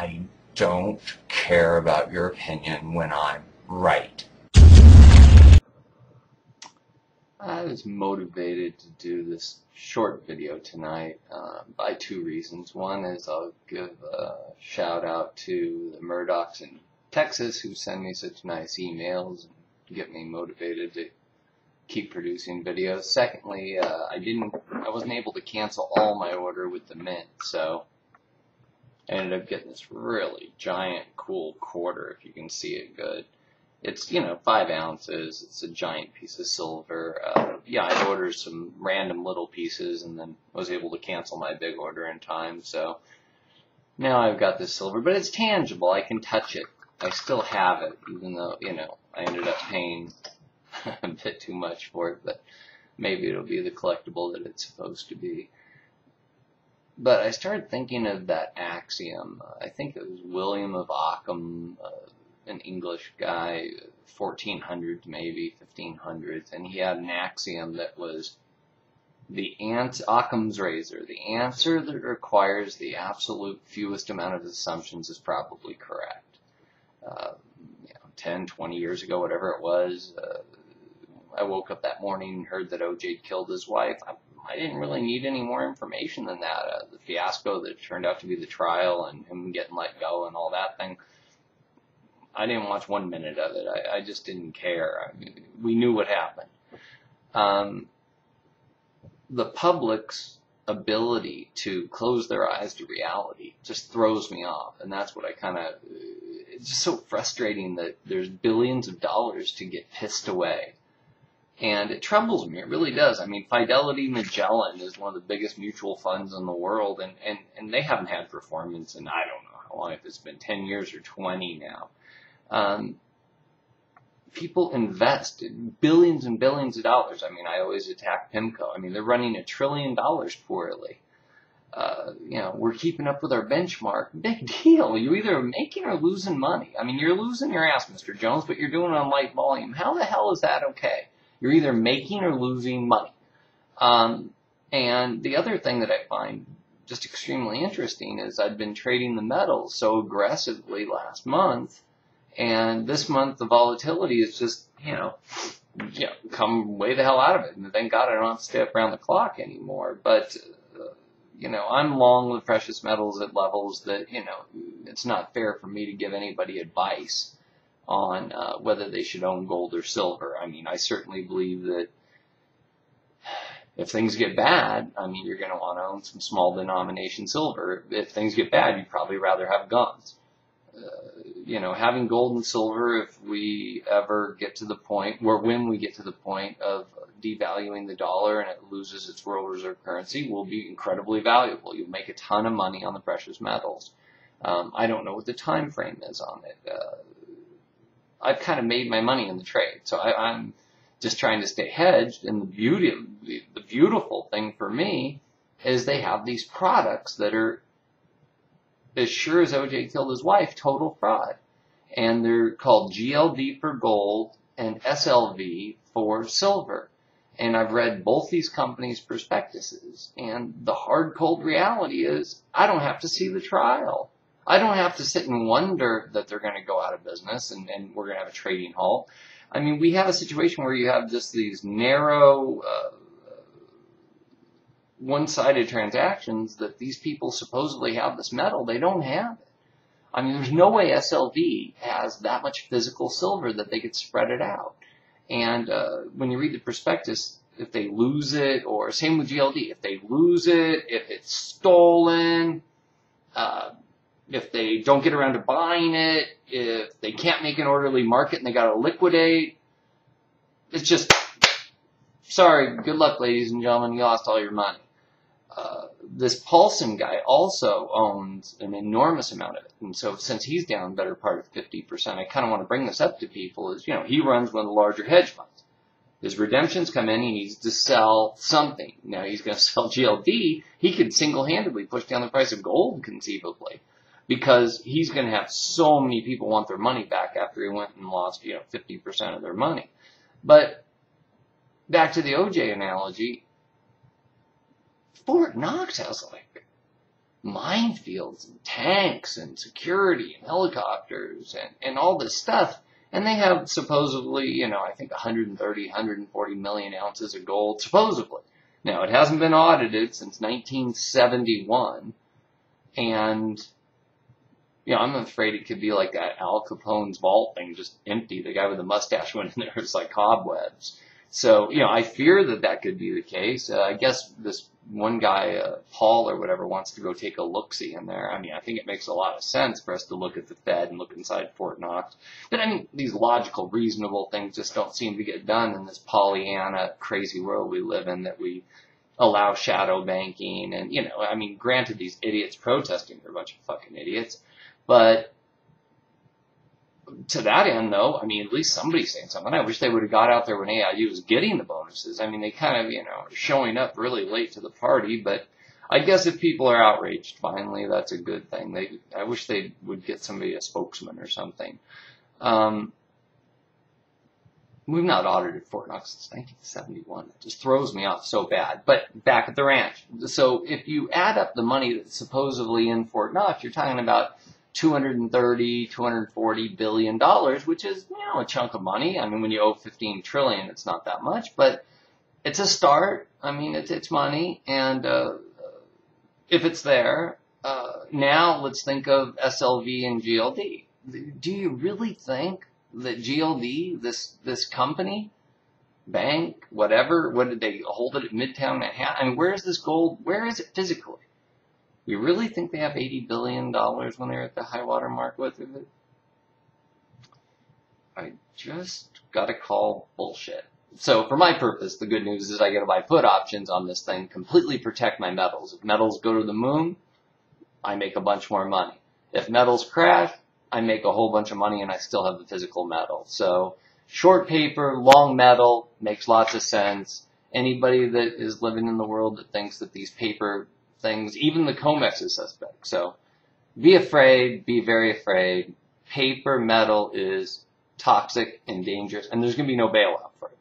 I don't care about your opinion when I'm right. I was motivated to do this short video tonight by two reasons. One is I'll give a shout out to the Murdochs in Texas who send me such nice emails and get me motivated to keep producing videos. Secondly, I wasn't able to cancel all my order with the Mint, so I ended up getting this really giant, cool quarter, if you can see it good. It's, 5 ounces. It's a giant piece of silver. I ordered some random little pieces and then was able to cancel my big order in time. So now I've got this silver, but it's tangible. I can touch it. I still have it, even though, I ended up paying a bit too much for it, but maybe it'll be the collectible that it's supposed to be. But I started thinking of that axiom. I think it was William of Ockham, an English guy, 1400s maybe, 1500s, and he had an axiom that was Occam's razor. The answer that requires the absolute fewest amount of assumptions is probably correct. 10, 20 years ago, whatever it was, I woke up that morning and heard that OJ killed his wife. I didn't really need any more information than that. The fiasco that turned out to be the trial and him getting let go and all that thing, I didn't watch 1 minute of it. I just didn't care. I mean, we knew what happened. The public's ability to close their eyes to reality just throws me off, and that's what it's just so frustrating that there's billions of dollars to get pissed away. And it troubles me, it really does. I mean, Fidelity Magellan is one of the biggest mutual funds in the world, and they haven't had performance in, I don't know how long, if it's been 10 years or 20 now. People invest billions and billions of dollars. I mean, I always attack PIMCO. I mean, they're running $1 trillion poorly. We're keeping up with our benchmark. Big deal. You're either making or losing money. I mean, you're losing your ass, Mr. Jones, but you're doing it on light volume. How the hell is that okay? You're either making or losing money. And the other thing that I find just extremely interesting is I've been trading the metals so aggressively last month, and this month the volatility is just, come way the hell out of it. And thank God I don't have to stay up around the clock anymore. But, I'm long with precious metals at levels that, it's not fair for me to give anybody advice on whether they should own gold or silver. I mean, I certainly believe that if things get bad, you're going to want to own some small denomination silver. If things get bad, you'd probably rather have guns. Having gold and silver, if we ever get to the point, or when we get to the point of devaluing the dollar and it loses its world reserve currency, will be incredibly valuable. You'll make a ton of money on the precious metals. I don't know what the time frame is on it. I've kind of made my money in the trade, so I'm just trying to stay hedged. And the beautiful thing for me is they have these products that are, as sure as OJ killed his wife, total fraud. And they're called GLD for gold and SLV for silver. And I've read both these companies' prospectuses, and the hard, cold reality is I don't have to see the trial. I don't have to sit and wonder that they're going to go out of business and we're going to have a trading halt. I mean, we have a situation where you have just these narrow, one-sided transactions that these people supposedly have this metal. They don't have it. I mean, there's no way SLV has that much physical silver that they could spread it out. And when you read the prospectus, if they lose it, or same with GLD, if they lose it, if it's stolen, if they don't get around to buying it, if they can't make an orderly market and they got to liquidate, it's just, sorry, good luck, ladies and gentlemen, you lost all your money. This Paulson guy also owns an enormous amount of it. And so since he's down better part of 50%, I kind of want to bring this up to people is, he runs one of the larger hedge funds. His redemptions come in, he needs to sell something. Now he's going to sell GLD. He could single-handedly push down the price of gold conceivably, because he's going to have so many people want their money back after he went and lost, 50% of their money. But back to the OJ analogy, Fort Knox has like minefields and tanks and security and helicopters and all this stuff. And they have supposedly, I think 130, 140 million ounces of gold, supposedly. Now, it hasn't been audited since 1971. And, I'm afraid it could be like that Al Capone's vault thing, just empty. The guy with the mustache went in there, it's like cobwebs. So, I fear that could be the case. I guess this one guy, Paul or whatever, wants to go take a look-see in there. I mean, I think it makes a lot of sense for us to look at the Fed and look inside Fort Knox. But, these logical, reasonable things just don't seem to get done in this Pollyanna crazy world we live in, that we allow shadow banking. And, granted, these idiots protesting are a bunch of fucking idiots. But to that end, though, at least somebody's saying something. I wish they would have got out there when AIU was getting the bonuses. They kind of, are showing up really late to the party. But I guess if people are outraged, finally, that's a good thing. I wish they would get somebody, a spokesman or something. We've not audited Fort Knox since 1971. It just throws me off so bad. But back at the ranch. So if you add up the money that's supposedly in Fort Knox, you're talking about $230, $240 billion, which is, a chunk of money. When you owe $15 trillion, it's not that much, but it's a start. It's money. And, if it's there, now let's think of SLV and GLD. Do you really think that GLD, this company, bank, whatever, what did they hold it at Midtown Manhattan? Where is this gold? Where is it physically? You really think they have $80 billion when they're at the high water mark with it? I just gotta call bullshit. So for my purpose, the good news is I get to buy put options on this thing, completely protect my metals. If metals go to the moon, I make a bunch more money. If metals crash, I make a whole bunch of money and I still have the physical metal. So short paper, long metal, makes lots of sense. Anybody that is living in the world that thinks that these paper things, even the COMEX is suspect. So be afraid, be very afraid. Paper metal is toxic and dangerous, and there's going to be no bailout for it.